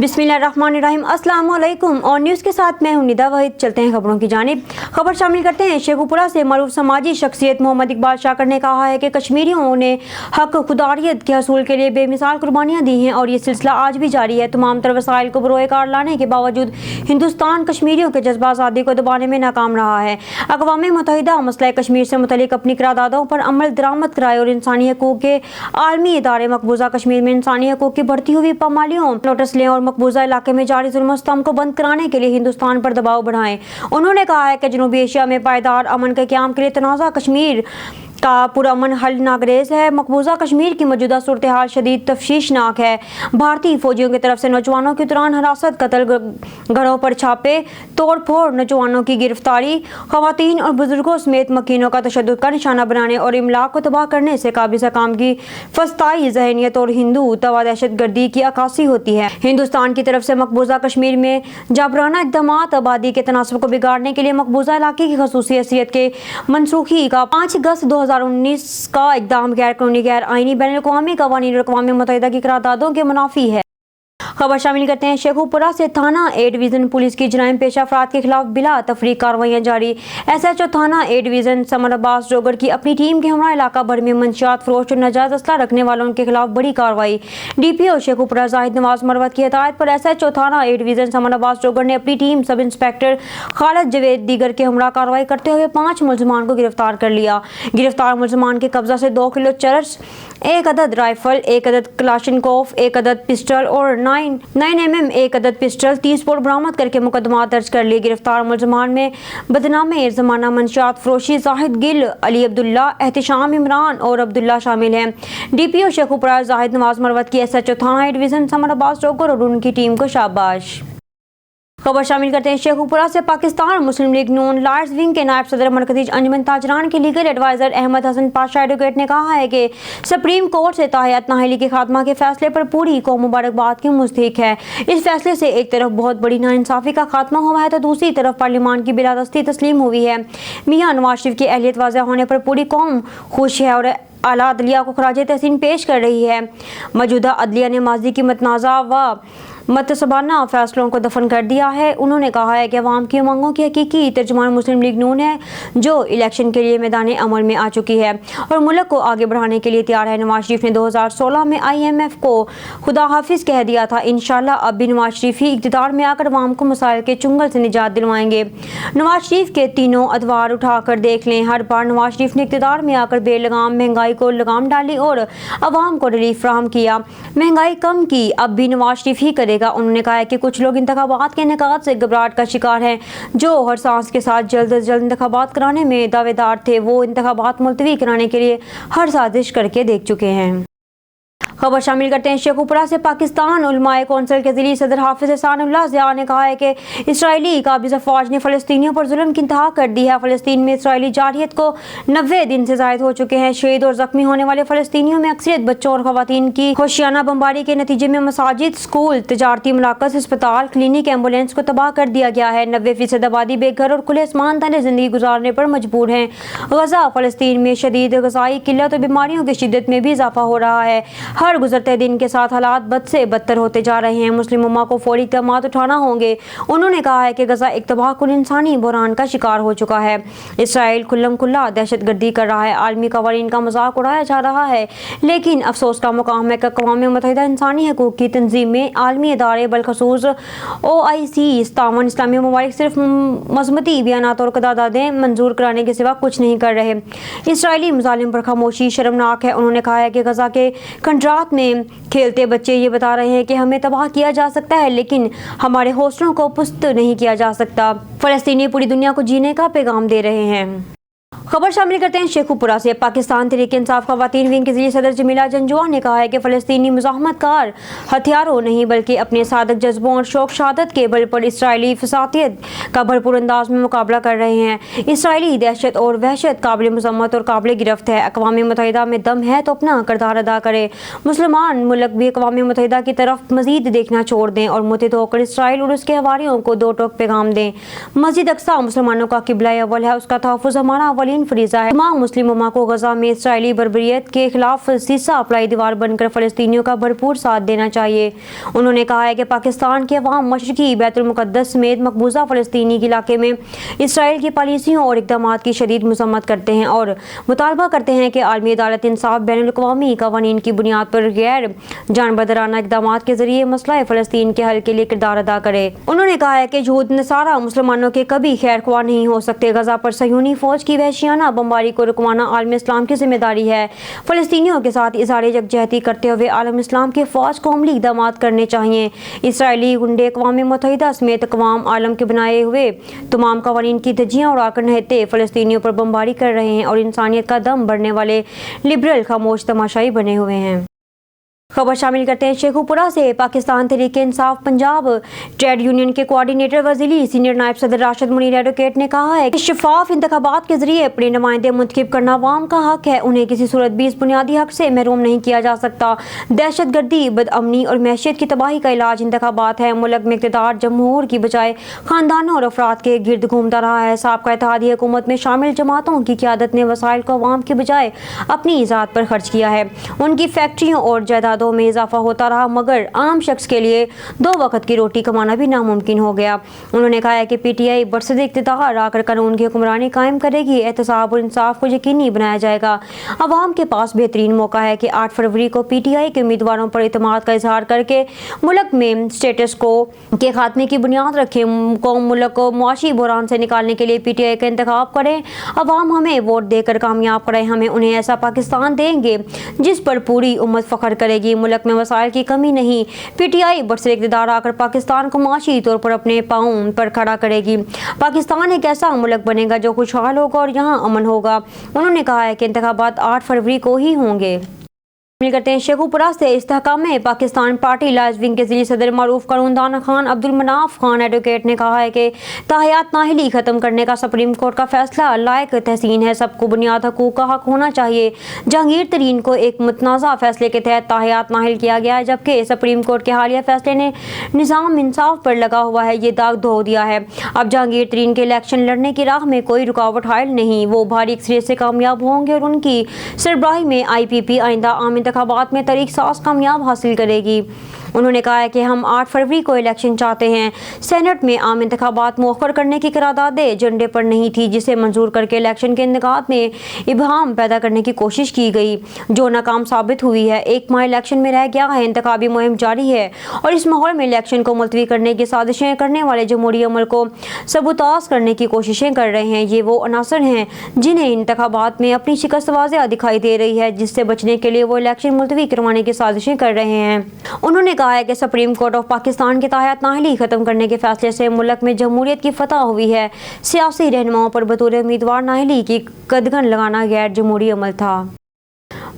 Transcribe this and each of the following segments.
बिस्मिल्लाहिर्रहमानिर्रहीम, अस्सलाम वालेकुम। और न्यूज़ के साथ मैं हूं निदा वहीद। चलते हैं खबरों की जानिब। खबर शामिल करते हैं। शेखुपुरा से मरूफ समाजी शख्सियत मोहम्मद इकबाल शाकर ने कहा है कि कश्मीरियों ने हक खुदारियत के हसूल के लिए बेमिसाल कुर्बानियाँ दी हैं और ये सिलसिला आज भी जारी है। तमाम तर वसाइल को बरोए कार लाने के बावजूद हिंदुस्तान कश्मीरियों के जज्बा आज़ादी को दबाने में नाकाम रहा है। अक़वाम मुत्तहिदा मसला कश्मीर से मुतल्लिक़ अपनी करारदादों पर अमल दरामद कराए और इंसानी हकूक़ के आलमी इदारे मकबूजा कश्मीर में इंसानी हकूक़ की बढ़ती हुई पामालियों नोटिस लें और मकबूजा इलाके में जारी जुल्म सितम को बंद कराने के लिए हिंदुस्तान पर दबाव बढ़ाएं। उन्होंने कहा है कि जनूबी एशिया में पायदार अमन के क़याम के लिए तनाज़ा कश्मीर का पुरअमन हल नागरेज है। मकबूजा कश्मीर की मौजूदा सूरत हाल शदीद तफ्शीशनाक है। भारतीय फौजियों की तरफ से नौजवानों के दौरान हरासत, कत्ल, घरों पर छापे, तोड़ फोड़, नौजवानों की गिरफ्तारी, खवातीन और बुजुर्गों समेत मकीनों का तशद्दुद का निशाना बनाने और इमलाक को तबाह करने से काबिज़ काम की फस्ताई ज़हनियत और हिंदू तवा दहशत गर्दी की अक्कासी होती है। हिंदुस्तान की तरफ से मकबूजा कश्मीर में जाबराना इक़दामात आबादी के तनासब को बिगाड़ने के लिए मकबूजा इलाके की खसूसी हैसियत के मनसूखी का 5 अगस्त 2019 का इक़दाम गैर कानूनी, गैर आईनी, बैनुल अक़वामी क़वानीन और अक़वाम मुत्तहिदा की करारदादों के मुनाफी है। खबर शामिल करते हैं। शेखुपुरा से थाना ए डिवीज़न पुलिस की जराइम पेश अफराद के खिलाफ बिला तफरीक कार्रवाइयाँ जारी। SHO थाना ए डिवीज़न समर अब्बास जोगर की अपनी टीम के हमरा इलाका भर में मंशियात फरोश और नाजायज़ असला रखने वालों के खिलाफ बड़ी कार्रवाई। DPO शेखुपुरा जाहिद नवाज मरवत की हिदायत पर SHO थाना ए डिवीज़न समर अब्बास जोगर ने अपनी team sub inspector Khalid Javed दीगर के हमरा कार्रवाई करते हुए 5 मुलजमान को गिरफ्तार कर लिया। गिरफ्तार मुलजमान के कब्जा से 2 किलो चरस, 1 अदद राइफल, 1 अदद क्लाशनकोफ, 1 अदद पिस्टल और 9mm 1 अदद पिस्टल 30 बोर बरामद करके मुकदमा दर्ज कर लिए। गिरफ्तार मुलजमान में बदनामे ज़माना, मंशियात फरोशी, जाहिद गिल, अली अब्दुल्ला, एहतिशाम इमरान और अब्दुल्ला शामिल हैं। DPO शेखुपुरा जाहिद नवाज मरवत की SHO थाना ए डिवीज़न समर अब्बास जोगर और उनकी टीम को शाबाश। खबर शामिल करते हैं। शेखुपुरा से पाकिस्तान मुस्लिम लीग नून लायर्स विंग के नायब सदर मरकज़ी अंजुमन ताजरान के legal adviser Ahmad Hasan Pasha advocate ने कहा है कि सुप्रीम कोर्ट से ताहयात नाअहली के खात्मा के फैसले पर पूरी कौम मुबारकबाद की मुस्तहिक है। इस फैसले से एक तरफ बहुत बड़ी नाइंसाफ़ी का खात्मा हुआ है तो दूसरी तरफ पार्लियामान की बिलादस्ती तस्लीम हुई है। मियां नवाज शरीफ की अहलियत वाज़ह होने पर पूरी कौम खुश है और आला अदलिया को खराज तहसीन पेश कर रही है। मौजूदा अदलिया ने माजी की मतनाज़ा व मतसबाना फैसलों को दफन कर दिया है। उन्होंने कहा है कि अवाम की उमंगों की हकीकी तर्जुमान मुस्लिम लीग नून है जो इलेक्शन के लिए मैदान अमल में आ चुकी है और मुल्क को आगे बढ़ाने के लिए तैयार है। नवाज शरीफ ने 2016 में IMF को खुदा हाफिज कह दिया था। इंशाल्लाह अब भी नवाज शरीफ ही इक़्तिदार में आकर अवाम को मसाइल के चुंगल से निजात दिलवाएंगे। नवाज शरीफ के तीनों अदवार उठाकर देख लें। हर बार नवाज शरीफ ने इक़्तिदार में आकर बेलगाम महंगाई को लगाम डाली और अवाम को रिलीफ फराहम किया, महंगाई कम की। अब भी नवाज शरीफ ही करेगा। उन्होंने कहा है कि कुछ लोग इंतखाबात के इनेकाद से घबराहट का शिकार हैं। जो हर सांस के साथ जल्द से जल्द इंतखाबात कराने में दावेदार थे वो इंतखाबात मुलतवी कराने के लिए हर साजिश करके देख चुके हैं। खबर शामिल करते हैं। शेखुपुरा से पाकिस्तान उलमाए कौंसिल के ज़िली सदर हाफिज एहसानुल्लाह ज़िया ने कहा है कि इसराइली काबिज़ फ़ौज ने फ़लस्तीनियों पर जुल्म की इंतहा कर दी है। फ़लस्तीन में इसराइली जारियत को 90 दिन से ज़ायद हो चुके हैं। शहीद और ज़ख्मी होने वाले फ़लस्तीनियों में अक्सरियत बच्चों और ख़वातीन की होशियाना बमबारी के नतीजे में मसाजिद, स्कूल, तजारती मराकज़, अस्पताल, क्लिनिक, एम्बुलेंस को तबाह कर दिया गया है। 90% आबादी बेघर और खुले आसमान तले ज़िंदगी गुजारने पर मजबूर हैं। गज़ा फ़लस्तीन में शदीद ग़ज़ाई किल्लत और बीमारियों की शिद्दत में भी इजाफा हो रहा है। हर गुजरते दिन के साथ हालात बद से बदतर होते जा रहे हैं। मुस्लिम उम्मा को फौरी इक़दामात उठाना होंगे। उन्होंने कहा है कि गज़ा एक तबाहकुन इंसानी बुहरान का शिकार हो चुका है। इसराइल खुल्लम खुल्ला दहशत गर्दी कर रहा है। आलमी क़वानीन का मजाक उड़ाया जा रहा है। लेकिन अफसोस का मुकाम है कि अक़वाम मुत्तहिदा इंसानी हकूक़ की तंजीमें, आलमी इदारे, बलखसूस OIC, 57 इस्लामी ममालिक सिर्फ मज़मती बयानात और क़रारदादें मंजूर कराने के सिवा कुछ नहीं कर रहे। इसराइली मज़ालिम पर खामोशी शर्मनाक है। उन्होंने कहा है कि गज़ा के खंडरात में खेलते बच्चे ये बता रहे हैं कि हमें तबाह किया जा सकता है लेकिन हमारे हौसलों को पुस्त नहीं किया जा सकता। फ़लस्तीनी पूरी दुनिया को जीने का पैगाम दे रहे हैं। खबर शामिल करते हैं। शेखुपुरा से पाकिस्तान तहरीक इंसाफ ख़वातीन विंग के ज़िली सदर जमीला जंजुआ ने कहा है कि फ़लस्तीनी मुज़ाहमत कार हथियारों नहीं बल्कि अपने सादक जज्बों और शौक शहादत के बल पर इसराइली फसादियत का भरपूर अंदाज में मुकाबला कर रहे हैं। इसराइली दहशत और वहशत काबिल मज़म्मत और काबिल गिरफ्त है। अक़वाम मुत्तहिदा में दम है तो अपना किरदार अदा करे। मुसलमान मुल्क भी अक़वाम मुत्तहिदा की तरफ मज़ीद देखना छोड़ दें और मुत्तहिद होकर इसराइल और उसके हवारियों को दो टोक पैगाम दें। मस्जिद अक्सा मुसलमानों का क़िबला अव्वल है, उसका तहफ़्फ़ुज़ हमारा अव्वलीन आइन फरीजा है। तमाम मुस्लिम उम्मा को गजा में इसराइली बर्बरियत के खिलाफ सीसा अप्लाई दीवार बनकर फलस्तीनियों का भरपूर साथ देना चाहिए। उन्होंने कहा है कि पाकिस्तान के अवाम मशरकी बैतुल मुक़द्दस समेत मकबूजा फलस्तीनी इलाके में इसराइल की पॉलिसियों और इक़दाम की शदीद मज़म्मत करते हैं और मुतालबा करते हैं कि आलमी अदालत इंसाफ बैनुल-अक़वामी क़वानीन की बुनियाद पर गैर जानबदाराना इक़दाम के ज़रिए मसला फ़लस्तीन के हल के लिए किरदार अदा करे। उन्होंने कहा है कि यहूद नसारा मुसलमानों के कभी खैरख्वाह नहीं हो सकते। गजा पर सहयूनी फ़ौज की वहशियाना बमबारी को रुकवाना आलम इस्लाम की जिम्मेदारी है। फ़लस्तीनियों के साथ इज़हार यकजहती करते हुए आलम इस्लाम की फ़ौज को अमली इक़दाम करने चाहिए। इसराइली गुंडे अक़वाम मुत्तहिदा समेत अक़वाम आलम के बनाए हुए तमाम क़वानीन की धज्जियाँ उड़ाकर नहते फ़लस्तीनियों पर बमबारी कर रहे हैं और इंसानियत का दम भरने वाले लिबरल खामोश तमाशाई बने हुए हैं। खबर शामिल करते हैं शेखुपुरा से। पाकिस्तान तहरीक इंसाफ पंजाब ट्रेड यूनियन के कोऑर्डिनेटर वजीली सीनियर नायब सदर राशिद मुनीर एडवोकेट ने कहा है कि शफाफ इंतखाबात के जरिए अपने नुमाइंदे मुंतखब करना अवाम का हक है। उन्हें किसी सूरत भी इस बुनियादी हक से महरूम नहीं किया जा सकता। दहशत गर्दी, बदअमनी और मैशियत की तबाही का इलाज इंतखाबात है। मुल्क में इक़्तिदार जमहूर की बजाय खानदानों और अफराद के गिर्द घूमता रहा है। साबका इत्तेहादी हुकूमत में शामिल जमातों की क़यादत ने वसाइल को अवाम की बजाय अपनी ज़ात पर खर्च किया है। उनकी फैक्ट्रियों और जायदादों में इजाफा होता रहा, मगर आम शख्स के लिए 2 वक्त की रोटी कमाना भी नामुमकिन हो गया। उन्होंने कहा है कि PTI बरसदे इक़्तिदार आकर कानून की हुक्मरानी कायम करेगी। एहतसाब और इंसाफ को यकीनी बनाया जाएगा। अवाम के पास बेहतरीन मौका है कि 8 फरवरी को PTI के उम्मीदवारों पर इत्मीनान का इजहार करके मुल्क में स्टेटस को के खात्मे की बुनियाद रखें। मुल्क को मुआशी बहरान से निकालने के लिए PTI का इंतखाब करें। अवाम हमें वोट देकर कामयाब करें। हमें उन्हें ऐसा पाकिस्तान देंगे जिस पर पूरी उम्मत फख्र करेगी। मुल्क में वसाइल की कमी नहीं। PTI बरसरे इक़्तिदार आकर पाकिस्तान को माशी तौर पर अपने पाँव पर खड़ा करेगी। पाकिस्तान एक ऐसा मुल्क बनेगा जो खुशहाल होगा और यहाँ अमन होगा। उन्होंने कहा है कि इंतखाबात 8 फरवरी को ही होंगे। करते हैं शेखुपुरा से। इस्तेहकाम पाकिस्तान पार्टी लाइज विंग के ज़िली सदर मारूफ कानूनदान खान अब्दुल मनाफ खान एडवोकेट ने कहा है कि ताहयात नाहिली ख़त्म करने का सुप्रीम कोर्ट का फैसला लायक तहसीन है। सबको बुनियाद हकूक़ का हक होना चाहिए। जहांगीर तरीन को एक मुतनाज़ा फैसले के तहत ताहयात नाहिल किया गया है, जबकि सुप्रीम कोर्ट के हालिया फैसले ने निज़ाम इंसाफ पर लगा हुआ है ये दाग धो दिया है। अब जहांगीर तरीन के इलेक्शन लड़ने की राह में कोई रुकावट हायल नहीं। वो भारी अक्सरियत से कामयाब होंगे और उनकी सरबराही में IPP आइंदा आम इंतखाबात में तरीक साज कामयाब हासिल करेगी। उन्होंने कहा है कि हम 8 फरवरी को इलेक्शन चाहते हैं। सेनेट में आम इंतखाबात मुअख्खर करने की करारदाद एजेंडे पर नहीं थी, जिसे मंजूर करके इलेक्शन के इंतखाबात में इबहम पैदा करने की कोशिश की गई, जो नाकाम साबित हुई है। 1 माह इलेक्शन में रह गया है। इंतखाबी मुहिम जारी है और इस माहौल में इलेक्शन को मुलतवी करने की साजिशें करने वाले जमहूरी अमल को सबूताज करने की कोशिशें कर रहे हैं। ये वो अनासर हैं जिन्हें इंतखाबात में अपनी शिकस्त वाज़ेह दिखाई दे रही है, जिससे बचने के लिए वो इलेक्शन मुलतवी करवाने की साजिशें कर रहे हैं। उन्होंने कहा है कि सुप्रीम कोर्ट ऑफ पाकिस्तान के ताहयात नाहिली खत्म करने के फैसले से मुल्क में जमहूरियत की फतह हुई है। सियासी रहनुमाओं पर बतौर उम्मीदवार नाहिली की कदगन लगाना गैर जमहूरी अमल था।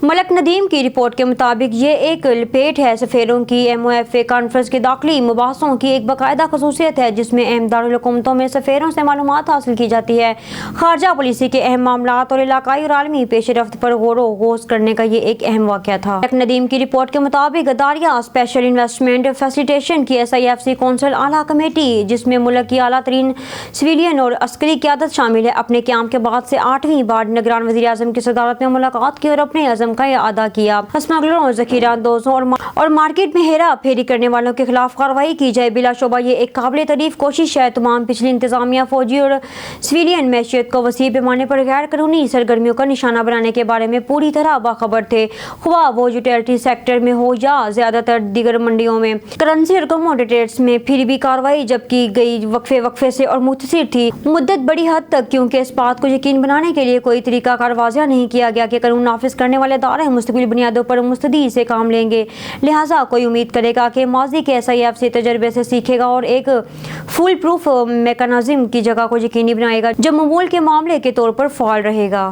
मलक नदीम की रिपोर्ट के मुताबिक ये एक लपेट है सफ़ीरों की MOFA कॉन्फ्रेंस के दाखिली मुबाहसों की एक बाकायदा खसूसियत है, जिसमें अहम दारुल-हुकूमतों में सफ़ीरों से मालूमात हासिल की जाती है। खारजा पॉलिसी के अहम मामलात और इलाकाई और आलमी पेशरफ्त पर गौरो गौस करने का ये एक अहम वाक़या था। मलक नदीम की रिपोर्ट के मुताबिक अदारिया स्पेशल इन्वेस्टमेंट फैसिलिटेशन की SIFC कौंसिल आला कमेटी, जिसमें मुल्क की आला तरीन सिविलियन और अस्करी क़यादत शामिल है, अपने क़याम के बाद से 8वीं बार निगरान वज़ीर आज़म की सदारत में मुलाकात की और अपने अज़म का अदा किया। स्मगलरों, ज़ख़ीरा अंदोज़ों और मार्केट में हेरा फेरी करने वालों के खिलाफ कार्रवाई की जाए। बिलाशुबा ये एक काबिल तारीफ कोशिश है। तमाम पिछली इंतजामिया फौजी और सिविलियन मैशियत को वसी पैमाने पर गैर कानूनी सरगर्मियों का निशाना बनाने के बारे में पूरी तरह बाखबर थे, ख्वाह वो यूटिलिटी सेक्टर में हो या ज़्यादातर दीगर मंडियों में। करेंसी और कमोडिटीज में फिर भी कार्रवाई जब की गई वक्फे से और मुख्तसर थी मुद्दत बड़ी हद तक, क्योंकि इस बात को यकीन बनाने के लिए कोई तरीकाकार वाज़ेह नहीं किया गया कि कानून नाफिज करने वाले दारे मुस्तकिल बुनियादों पर मुस्तदी से काम लेंगे। लिहाजा कोई उम्मीद करेगा कि माजी के SIFC तजर्बे से सीखेगा और एक फुल प्रूफ मैकेनिज्म की जगह को यकीनी बनाएगा जो ममूल के मामले के तौर पर फ़ाल रहेगा।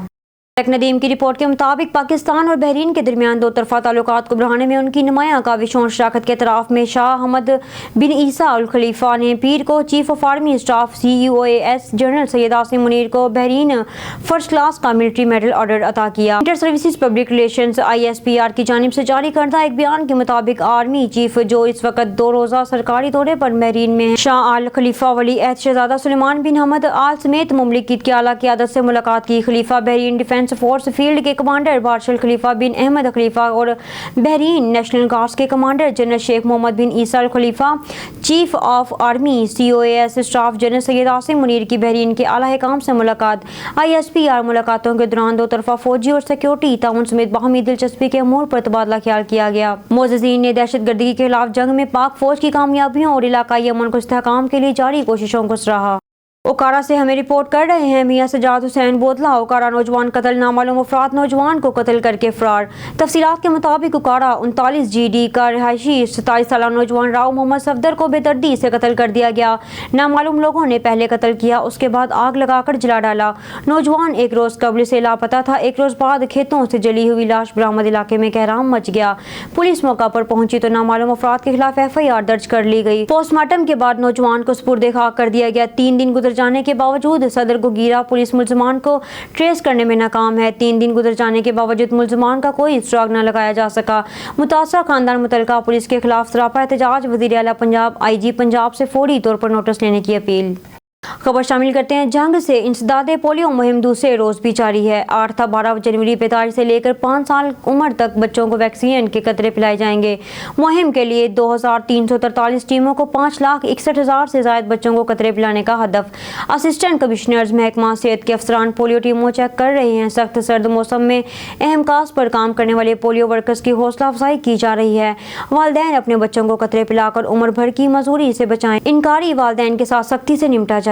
शेख नदीम की रिपोर्ट के मुताबिक पाकिस्तान और बहरीन के दरमियान दो तरफा ताल्लुकात को बढ़ाने में उनकी नुमायां काविशों और शराकत के एतराफ़ में शाह अहमद बिन ईसा अल खलीफा ने पीर को chief of army staff CUAS general Syed Asim Munir को बहरीन फर्स्ट क्लास का मिलिट्री मेडल ऑर्डर अता किया। Inter services public relations ISPR की जानिब से जारी करदा एक बयान के मुताबिक आर्मी चीफ जो इस वक्त 2 रोज़ा सरकारी दौरे पर बहरीन में हैं, शाह अल खलीफा वली अहद शहजादा सुलेमान बिन हमद आल समेत मुमलिकियत की आला क़यादत से मुलाकात की। Khalifa Bahrain defence force field के commander marshal Khalifa bin Ahmed Khalifa और बहरीन नेशनल गार्ड्स के commander general Sheikh Mohammed bin Isa al Khalifa, chief of army COAS staff general Syed Asim Munir की बहरीन के आला हुकाम से मुलाकात। ISPR मुलाकातों के दौरान दो तरफा फौजी और सिक्योरिटी ताउन समेत बाहमी दिलचस्पी के अमूर पर तबादला ख्याल किया गया। मोअज़्ज़िज़ीन ने दहशत गर्दी के खिलाफ जंग में पाक फौज की कामयाबियों और इलाकाई अमन को इस्तेहकाम के लिए जारी कोशिशों को सराहा। ओकारा से हमें रिपोर्ट कर रहे हैं मियां सजाद हुसैन बोतला। ओकारा नौजवान कत्ल, नामालूम अफराद नौजवान को कत्ल करके फरार। तफसीलात के मुताबिक ओकारा 39 GD का रिहायशी 27 साल नौजवान राव मोहम्मद सफदर को बेदर्दी से कत्ल कर दिया गया। नामालूम लोगों ने पहले कत्ल किया, उसके बाद आग लगाकर जला डाला। नौजवान एक रोज़ कबल से लापता था। एक रोज़ बाद खेतों से जली हुई लाश बरामद, इलाके में कहराम मच गया। पुलिस मौका पर पहुंची तो नामालूम अफराद के खिलाफ FIR दर्ज कर ली गई। पोस्टमार्टम के बाद नौजवान को सुपुर्द खाक कर दिया गया। 3 दिन गुजर जाने के बावजूद सदर गोगीरा पुलिस मुल्ज़िमान को ट्रेस करने में नाकाम है। 3 दिन गुजर जाने के बावजूद मुल्ज़िमान का कोई सुराग न लगाया जा सका। मुतासरा खानदान मुतलका पुलिस के खिलाफ सरापा एहतजाज, वज़ीर आला पंजाब IG पंजाब से फौरी तौर पर नोटिस लेने की अपील। खबर शामिल करते हैं जंग से इंसदादे पोलियो मुहिम दूसरे रोज भी जारी है। 8 था 12 जनवरी 45 से लेकर 5 साल उम्र तक बच्चों को वैक्सीन के कतरे पिलाए जाएंगे। मुहिम के लिए 2343 टीमों को 5,61,000 से ज्यादा बच्चों को कतरे पिलाने का हदफ। असिस्टेंट कमिश्नर्स महकमा सेहत के अफसरान पोलियो टीमों चेक कर रहे हैं। सख्त सर्द मौसम में अहम काज पर काम करने वाले पोलियो वर्कर्स की हौसला अफजाई की जा रही है। वालिदैन अपने बच्चों को कतरे पिलाकर उम्र भर की मजदूरी से बचाएं। इनकारी वालिदैन के साथ सख्ती से निपटा जाएगा।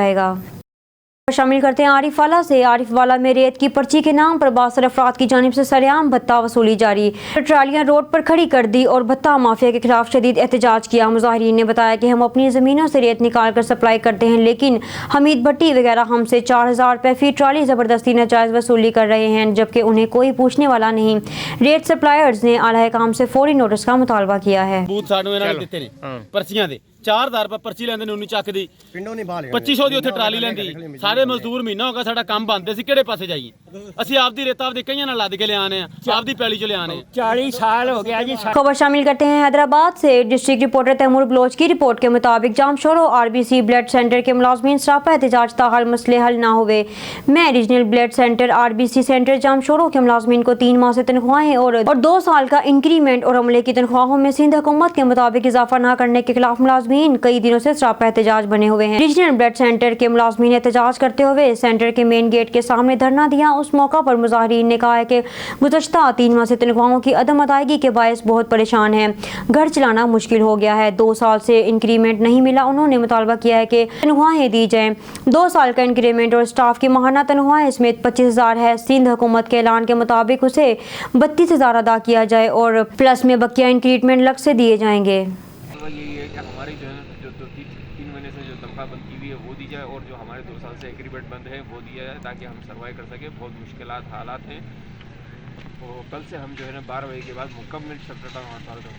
शामिल करते हैं आरिफ वाला से। आरिफ वाला में रेत की पर्ची के नाम पर बासर अफराद की जानिब से सरेआम भत्ता वसूली जारी। ट्रालियां रोड पर खड़ी कर दी और भत्ता माफिया के खिलाफ शदीद एहतजाज किया। मुजाहिरीन ने बताया कि हम अपनी ज़मीनों से रेत निकाल कर सप्लाई करते हैं, लेकिन हमीद भट्टी वगैरह हमसे 4000 रुपये फी ट्राली ज़बरदस्ती नाजायज़ वसूली कर रहे हैं, जबकि उन्हें कोई पूछने वाला नहीं। रेत सप्लायर्स ने आला हुकाम से फौरी नोटिस का मुतालबा किया है। 4000 रुपए पर्ची ਲੈਂਦੇ ਨੇ 19 ਚੱਕ ਦੀ ਪਿੰਡੋਂ ਨਹੀਂ ਬਾਹਰ 2500 ਦੀ ਉੱਥੇ ਟਰਾਲੀ ਲੈਂਦੀ। ਸਾਰੇ ਮਜ਼ਦੂਰ ਮਹੀਨਾ ਹੋ ਗਿਆ ਸਾਡਾ ਕੰਮ ਬੰਦ ਸੀ, ਕਿਹੜੇ ਪਾਸੇ ਜਾਈਏ? ਅਸੀਂ ਆਪਦੀ ਰੇਤਾ ਆਪਦੀ ਕਈਆਂ ਨਾਲ ਲੱਦ ਕੇ ਲਿਆਣੇ ਆ, ਆਪਦੀ ਪੈਲੀ ਚ ਲਿਆਣੇ 40 साल हो गया जी। खबर शामिल करते हैं हैदराबाद से। डिस्ट्रिक्ट रिपोर्टर तैमूर बलोच की रिपोर्ट के मुताबिक जामशोरो RBC ब्लड सेंटर के मुलाजमीन सरापा एहतजाज ताहाल मसले हल ना हुए। मैं regional blood centre RBC centre Jamshoro के मुलाजमीन को 3 माह से तनख्वाहें और 2 साल का इंक्रीमेंट और अमले की तनख्वाहों में सिंध हुकूमत के मुताबिक इजाफा न करने के खिलाफ मुलाजमीन कई दिनों से सरापा एहतजाज बने हुए हैं। रीजनल ब्लड सेंटर के मुलाजमीन एहतजाज करते हुए सेंटर के मेन गेट के सामने धरना दिया। उस मौका पर मुजाहिरीन ने कहा है कि गुज़श्ता 3 माह से तनख्वाहों की अदम अदायगी के बायस बहुत परेशान है, घर चलाना मुश्किल हो गया है। 2 साल से इंक्रीमेंट नहीं मिला। उन्होंने मुतालबा किया है कि तनख्वाहें दी जाएं। 2 साल का इंक्रीमेंट और स्टाफ की माहाना तनख्वाहें समेत 25,000 है। सिंध हुकूमत के ऐलान के मुताबिक उसे 32,000 अदा किया जाए और प्लस में बकिया इंक्रीमेंट अलग से दिए जाएंगे। हमारी जो है जो 3 महीने से जो तनख्वाह बंद की हुई है वो दी जाए और जो हमारे 2 साल से एग्रीमेंट बंद है वो दिया जाए, ताकि हम सर्वाइव कर सकें। बहुत मुश्किलात हालात हैं। तो कल से हम जो है ना 12 बजे के बाद मुकम्मल शटडाउन हड़ताल कर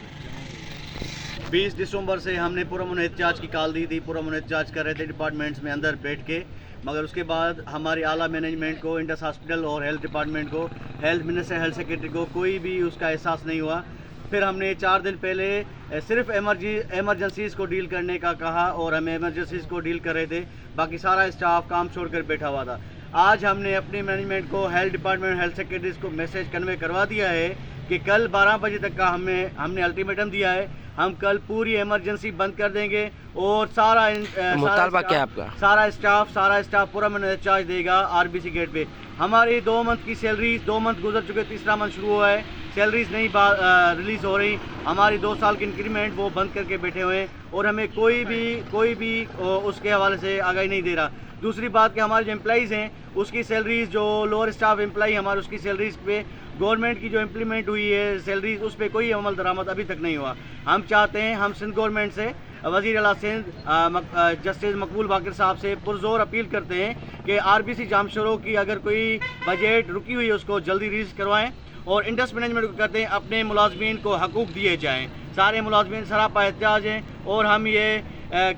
20 दिसंबर से हमने पुरअमन एहतजाज की कॉल दी थी। पुरअमन एहतजाज कर रहे थे डिपार्टमेंट्स में अंदर बैठ के, मगर उसके बाद हमारी आला मैनेजमेंट को, इंडस हॉस्पिटल और हेल्थ डिपार्टमेंट को, हेल्थ मिनिस्टर, हेल्थ सेक्रेटरी को कोई भी उसका एहसास नहीं हुआ। फिर हमने 4 दिन पहले सिर्फ एमरजेंसीज़ को डील करने का कहा और हम एमरजेंसीज़ को डील कर रहे थे, बाकी सारा स्टाफ काम छोड़कर बैठा हुआ था। आज हमने अपनी मैनेजमेंट को, हेल्थ डिपार्टमेंट, हेल्थ सेक्रेटरीज को मैसेज कन्वे करवा दिया है कि कल 12 बजे तक का हमने अल्टीमेटम दिया है। हम कल पूरी इमरजेंसी बंद कर देंगे और सारा स्टाफ पूरा मैंने चार्ज देगा RBC गेट पे। हमारी 2 मंथ की सैलरीज, 2 मंथ गुजर चुके, तीसरा मंथ शुरू हुआ है, सैलरीज नहीं रिलीज़ हो रही। हमारी 2 साल की इंक्रीमेंट वो बंद करके बैठे हुए हैं और हमें कोई भी उसके हवाले से आगाही नहीं दे रहा। दूसरी बात कि हमारे जो एम्प्लॉइज़ हैं उसकी सैलरीज, जो लोअर स्टाफ एम्प्लॉई हमारे, उसकी सैलरीज पे गवर्नमेंट की जो इम्प्लीमेंट हुई है सैलरीज, उस पर कोई अमल दरामद अभी तक नहीं हुआ। हम चाहते हैं, हम सिंध गवर्नमेंट से वज़ीर आला सिंध जस्टिस मकबूल बाकर साहब से पुरजोर अपील करते हैं कि RBC जामशोरों की अगर कोई बजट रुकी हुई है उसको जल्दी रिलीज़ करवाएं और इंडस मैनेजमेंट को कहते हैं अपने मुलाजमीन को हकूक़ दिए जाएँ। सारे मुलाजमीन सरापा एहतियाज हैं और हम ये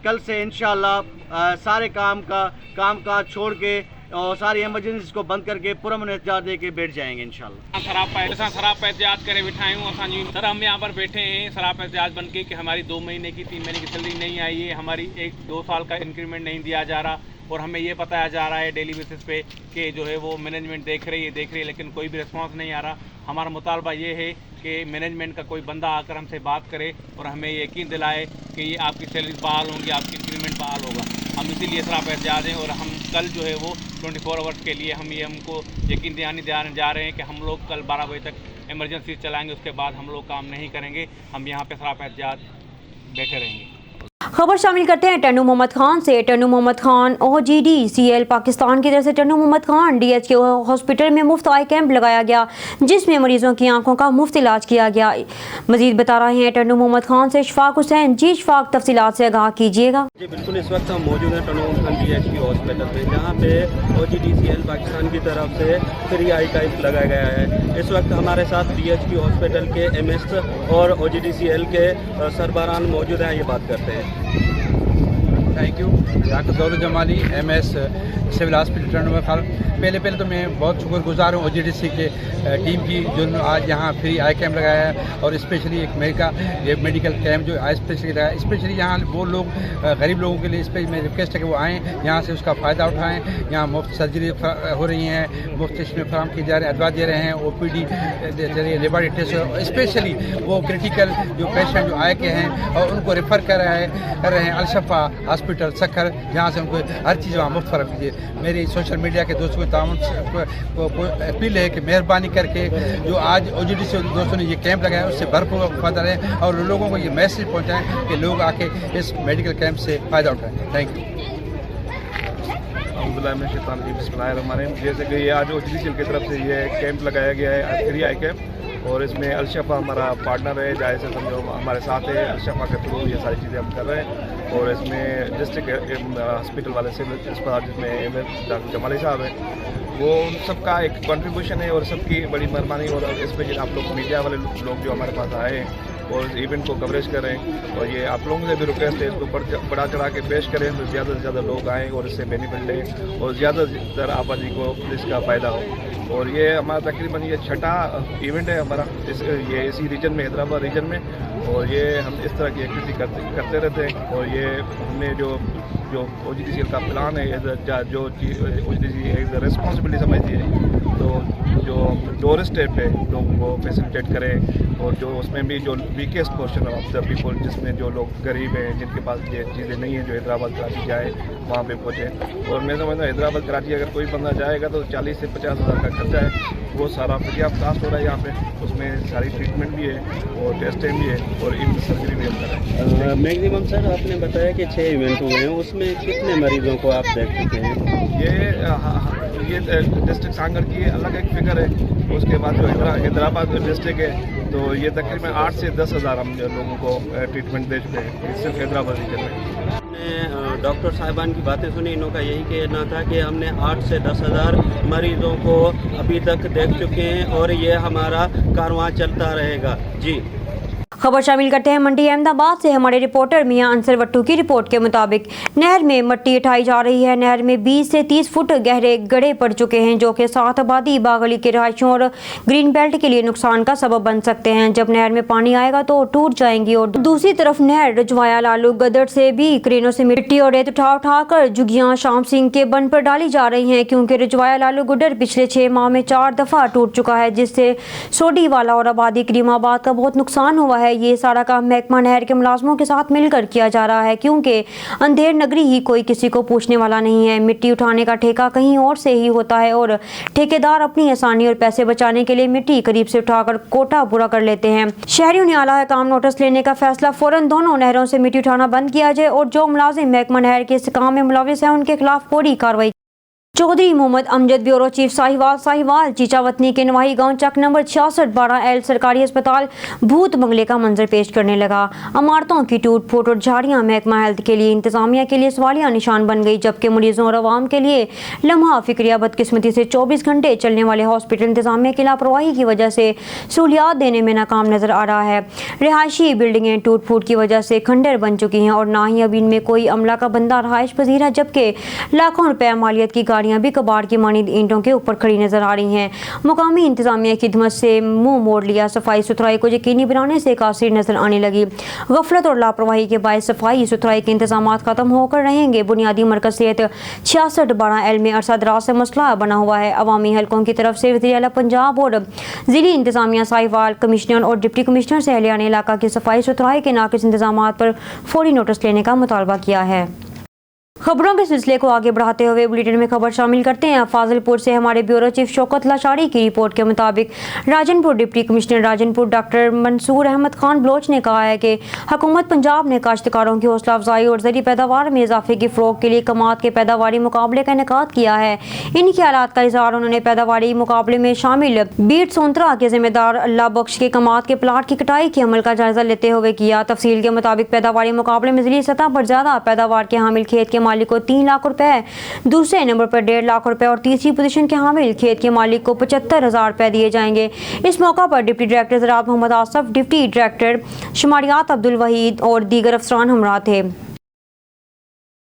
कल से इंशाअल्लाह सारे काम काज छोड़ के और सारी एमरजेंसी को बंद करके पुरअमन एहतियात दे के बैठ जाएंगे इंशाअल्लाह। सराप एहतियात करे बिठाए हूँ सर, हम यहाँ पर बैठे हैं सराप एहतियात बन के कि हमारी 2 महीने की 3 महीने की सैलरी नहीं आई है, हमारी 1-2 साल का इंक्रीमेंट नहीं दिया जा रहा और हमें ये बताया जा रहा है डेली बेसिस पे कि जो है वो मैनेजमेंट देख रही है लेकिन कोई भी रिस्पांस नहीं आ रहा। हमारा मुतालबा ये है कि मैनेजमेंट का कोई बंदा आकर हमसे बात करे और हमें यकीन दिलाए कि ये आपकी सैलरी बहाल होंगी, आपकी इंक्रीमेंट बहाल होगा। हम इसीलिए सराप एहतियात हैं और हम कल जो है वो 24 आवर्स के लिए हमको यकीन दिलाने जा रहे हैं कि हम लोग कल 12 बजे तक इमरजेंसी चलाएंगे, उसके बाद हम लोग काम नहीं करेंगे, हम यहाँ पे सराप एहतियात बैठे रहेंगे। खबर शामिल करते हैं टन्नू मोहम्मद खान से। टन्नू मोहम्मद खान OGDCL पाकिस्तान की तरफ से टन्नू मोहम्मद खान DH हॉस्पिटल में मुफ्त आई कैंप लगाया गया जिसमें मरीजों की आंखों का मुफ्त इलाज किया गया। मजीद बता रहे हैं टन्नू मोहम्मद खान से इशफाक हुसैन। जी इशफाक, तफसीलात से आगाह कीजिएगा। जी बिल्कुल, इस वक्त हम मौजूद हैं टन्नू मोहम्मद खान DH हॉस्पिटल में जहाँ पे OGDCL पाकिस्तान की तरफ से फ्री आई कैंप लगाया गया है। इस वक्त हमारे साथ DH हॉस्पिटल के MS और OGDCL के सरबराहान मौजूद हैं, ये बात करते हैं। Thank you. Doctor Zauhar Jamali MS civil hospital Tannu Khan. पहले तो मैं बहुत शुक्रगुजार हूँ OGDC के टीम की जो आज यहाँ फ्री आई कैम्प लगाया है और स्पेशली एक ये मेडिकल कैम्प जो आई स्पेशली लगाया। स्पेशली यहाँ वो लोग गरीब लोगों के लिए मैं रिक्वेस्ट है कि वो आएँ यहाँ से उसका फ़ायदा उठाएँ। यहाँ मुफ्त सर्जरी हो रही हैं, मुफ्त इसमें फराम किए जा रहे हैं, अदवा दे रहे हैं, OPD दे रही है, लेबोरेटरी टेस्ट, स्पेशली वो क्रिटिकल जो पेशेंट जो आए के हैं और उनको रेफ़र कर रहे हैं अलशफा हॉस्पिटल सक्खर, जहाँ से उनको हर चीज़ वहाँ मुफ्त फराम कीजिए। मेरी सोशल मीडिया के दोस्तों ताउन को अपील है कि मेहरबानी करके जो आज OGDC दोस्तों ने ये कैंप लगाया उससे भरपूर फ़ायदा लें और लोगों को ये मैसेज पहुंचाएं कि लोग आके इस मेडिकल कैंप से फ़ायदा उठाएं। Thank you. जैसे कि ये आज OGDC की तरफ से ये कैंप लगाया गया है फ्री आई कैंप और इसमें अलशफा हमारा पार्टनर है, जहाँ से समझो हमारे साथ है, अलशफा के थ्रू ये सारी चीज़ें हम कर रहे हैं और इसमें डिस्ट्रिक्ट हॉस्पिटल वाले सिविल अस्पताल जिसमें डॉक्टर जमाली साहब हैं वो उन सबका एक कंट्रीब्यूशन है और सबकी बड़ी मेहरबानी और स्पेशली आप लोग मीडिया वाले लोग जो हमारे पास आए हैं और इवेंट को कवरेज करें और ये आप लोगों से भी रिक्वेस्ट है इसको बढ़ा चढ़ा के पेश करें तो ज़्यादा से ज़्यादा लोग आएँ और इससे बेनिफिट लें और ज़्यादा से ज़्यादा आबादी को इसका फ़ायदा हो। और ये हमारा तकरीबन ये 6ठा इवेंट है हमारा ये इसी रीजन में, हैदराबाद रीजन में, और ये हम इस तरह की एक्टिविटी करते रहते हैं और ये हमने जो OGDCL का प्लान है जो OGDC एज रिस्पॉन्सिबिलिटी समझती है तो जो डोर स्टेप है लोगों को फैसिलिटेट करें और जो उसमें भी जो weakest portion of the people जिसमें जो लोग गरीब हैं जिनके पास ये चीज़ें नहीं हैं जो हैदराबाद कराची जाए वहाँ पे पहुँचे। और मैं समझता हूँ हैदराबाद कराची अगर कोई बंदा जाएगा तो 40 से 50 हज़ार का खर्चा है, वो सारा फ्री ऑफ कास्ट हो रहा है यहाँ पे। उसमें सारी ट्रीटमेंट भी है और टेस्टिंग भी है और इन सर्जरी भी हम कर रहे हैं। मैक्सिमम सर आपने बताया कि 6 इवेंट हुए हैं, उसमें कितने मरीजों को आप देख चुके हैं? ये डिस्ट्रिक्ट सांगड़ की अलग एक फिगर है, उसके बाद जो हैदराबाद डिस्ट्रिक्ट है तो ये तकरीबन 8 से 10 हज़ार हम लोगों को ट्रीटमेंट दे चुके हैं सिर्फ हैदराबाद रीजन में। हमने डॉक्टर साहिबान की बातें सुनी, इनका यही कहना था कि हमने 8 से 10 हज़ार मरीजों को अभी तक देख चुके हैं और ये हमारा कारवां चलता रहेगा। जी खबर शामिल करते हैं मंडी अहमदाबाद से। हमारे रिपोर्टर मियां अंसर वट्टू की रिपोर्ट के मुताबिक नहर में मट्टी उठाई जा रही है। नहर में 20 से 30 फुट गहरे गड्ढे पड़ चुके हैं जो कि साथ आबादी, बागली के रहायशियों और ग्रीन बेल्ट के लिए नुकसान का सबब बन सकते हैं। जब नहर में पानी आएगा तो टूट जाएंगी। और दूसरी तरफ नहर रजवाया लालू गदर से भी क्रेनों से मिट्टी और रेत उठा कर जुगियां शाम सिंह के बंद पर डाली जा रही हैं क्योंकि रजवाया लालू गदर पिछले 6 माह में 4 दफ़ा टूट चुका है जिससे सोडी वाला और आबादी करीमाबाद का बहुत नुकसान हुआ है। ये सारा काम महकमा नहर के मुलाजमों के साथ मिलकर किया जा रहा है क्योंकि अंधेर नगरी ही कोई किसी को पूछने वाला नहीं है। मिट्टी उठाने का ठेका कहीं और से ही होता है और ठेकेदार अपनी आसानी और पैसे बचाने के लिए मिट्टी करीब से उठाकर कोटा पूरा कर लेते हैं। शहरियों ने आला काम नोटिस लेने का फैसला फौरन दोनों नहरों से मिट्टी उठाना बंद किया जाए और जो मुलाजिम महकमा नहर के इस काम में मुलविस है उनके खिलाफ फौरी कार्रवाई चौधरी मोहम्मद अमजद ब्यूरो चीफ साहिवाल चीचावतनी के नवाही गांव चक नंबर 6612 सरकारी अस्पताल भूत बंगले का मंजर पेश करने लगा। इमारतों की टूट फूट और झाड़ियां महकमा हेल्थ के लिए इंतजामिया के लिए सवालिया निशान बन गई, जबकि मरीजों और आवाम के लिए लम्हा फिक्रिया बदकिस्मती से 24 घंटे चलने वाले हॉस्पिटल इंतजामिया की लापरवाही की वजह से सहूलियात देने में नाकाम नजर आ रहा है। रिहायशी बिल्डिंगें टूट फूट की वजह से खंडर बन चुकी हैं और ना ही अब इनमें कोई अमला का बंदा रहायश पजीर है, जबकि लाखों रुपए मालियत की गाड़ियां भी कबाड़ की मानी ईंटों के ऊपर खड़ी नजर आ रही हैं। मुकामी इंतजामिया की खिदमत से मुंह मोड़ लिया, सफाई सुथराई को यकीनी बनाने से कासिर नजर आने लगी। गफलत और लापरवाही के बायस सफाई सुथराई के इंतजाम खत्म होकर रहेंगे। बुनियादी मरकज सेहत 6612 में अरसा दराज से मसला बना हुआ है। अवामी हलकों की तरफ से वज़ीर आला पंजाब और जिली इंतजामिया साहिवाल, कमिश्नर और डिप्टी कमिश्नर से अहलियान इलाका की सफाई सुथराई के नाकिस इंतजाम पर फौरी नोटिस लेने का मुतालबा किया है। खबरों के सिलसिले को आगे बढ़ाते हुए बुलेटिन में खबर शामिल करते हैं। फाजिलपुर से हमारे ब्यूरो चीफ शौकत लाशारी की रिपोर्ट के मुताबिक Rajanpur deputy commissioner Rajanpur doctor Mansoor Ahmad Khan Baloch ने कहा है कि हुकूमत पंजाब ने काश्तकारों की हौसला अफजाई और ज़री पैदावार में इजाफे की फ़रोग के लिए कमात के पैदावारी मुकाबले का इनेकाद किया है। इन ख्यालात का इजहार उन्होंने पैदावारी मुकाबले में शामिल बीट सोंतरा के जिम्मेदार अल्लाह बख्श के कमात के प्लाट की कटाई के अमल का जायजा लेते हुए किया। तफसील के मुताबिक पैदावारी मुकाबले में ज़िली सतह पर ज़्यादा पैदावार के हामिल खेत के मालिक को 3 लाख रुपए, दूसरे नंबर पर 1.5 लाख रुपए और तीसरी पोजीशन के हामिल खेत के मालिक को 75,000 रुपए दिए जाएंगे। इस मौका पर डिप्टी डायरेक्टर ज़राअत मोहम्मद आसफ, डिप्टी डायरेक्टर शुमारियात अब्दुल वहीद और दीगर अफसरान हमरा थे।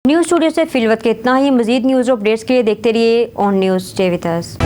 न्यूज़ स्टूडियो से फिलवत के इतना ही। मज़ीद न्यूज़ अपडेट्स के लिए देखते रहिए on news. Stay with us.